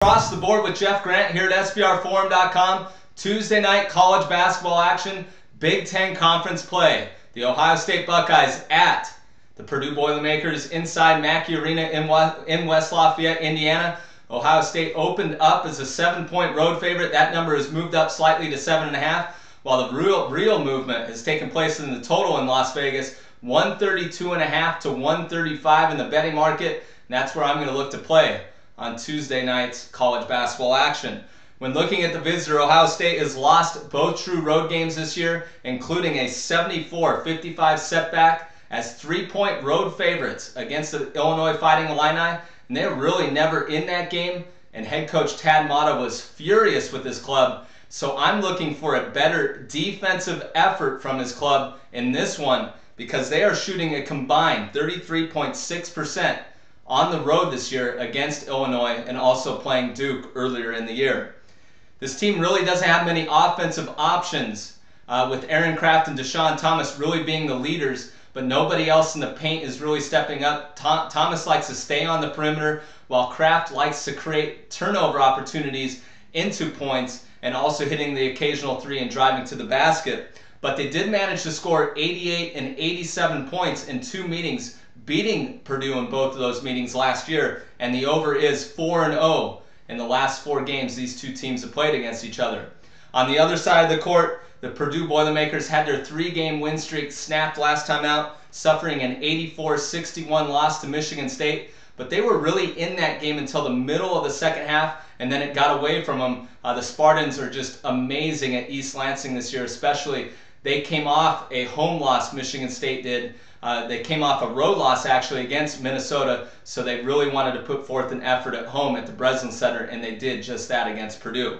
Across the board with Jeff Grant here at SBRforum.com. Tuesday night college basketball action, Big Ten Conference play. The Ohio State Buckeyes at the Purdue Boilermakers inside Mackey Arena in West Lafayette, Indiana. Ohio State opened up as a 7-point road favorite. That number has moved up slightly to 7.5, while the real movement has taken place in the total in Las Vegas, 132.5 to 135 in the betting market. And that's where I'm going to look to play on Tuesday night's college basketball action. When looking at the visitor, Ohio State has lost both true road games this year, including a 74-55 setback as 3-point road favorites against the Illinois Fighting Illini, and they're really never in that game, and head coach Tad Matta was furious with his club, so I'm looking for a better defensive effort from his club in this one because they are shooting a combined 33.6% on the road this year against Illinois and also playing Duke earlier in the year. This team really doesn't have many offensive options with Aaron Craft and Deshaun Thomas really being the leaders, but nobody else in the paint is really stepping up. Thomas likes to stay on the perimeter while Craft likes to create turnover opportunities into points and also hitting the occasional three and driving to the basket. But they did manage to score 88 and 87 points in 2 meetings, beating Purdue in both of those meetings last year, and the over is 4-0 in the last 4 games these two teams have played against each other. On the other side of the court, the Purdue Boilermakers had their 3-game win streak snapped last time out, suffering an 84-61 loss to Michigan State, but they were really in that game until the middle of the second half, and then it got away from them. The Spartans are just amazing at East Lansing this year, especially. They came off a home loss, Michigan State did. They came off a road loss actually against Minnesota, so they really wanted to put forth an effort at home at the Breslin Center, and they did just that against Purdue.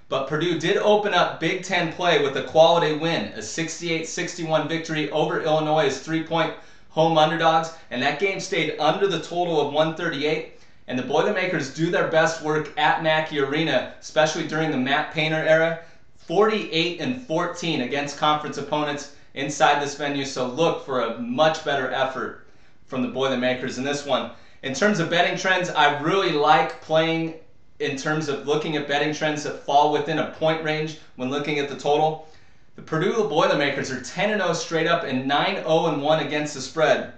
But Purdue did open up Big Ten play with a quality win, a 68-61 victory over Illinois as 3-point home underdogs, and that game stayed under the total of 138. And the Boilermakers do their best work at Mackey Arena, especially during the Matt Painter era, 48-14 against conference opponents inside this venue, so look for a much better effort from the Boilermakers in this one. In terms of betting trends, I really like playing in terms of looking at betting trends that fall within a point range when looking at the total. The Purdue Boilermakers are 10-0 straight up and 9-0-1 against the spread,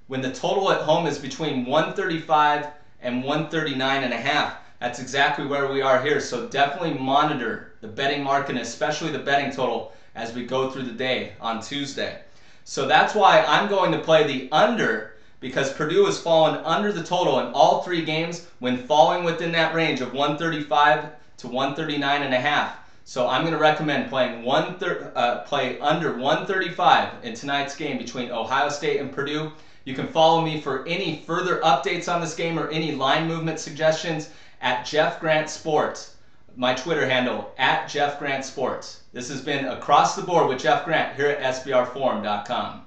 when the total at home is between 135 and 139.5. That's exactly where we are here, so definitely monitor the betting market and especially the betting total as we go through the day on Tuesday. So that's why I'm going to play the under, because Purdue has fallen under the total in all 3 games when falling within that range of 135 to 139.5. So I'm going to recommend playing play under 135 in tonight's game between Ohio State and Purdue. You can follow me for any further updates on this game or any line movement suggestions at Jeff Grant Sports. My Twitter handle, at Jeff Grant Sports. This has been Across the Board with Jeff Grant here at SBRforum.com.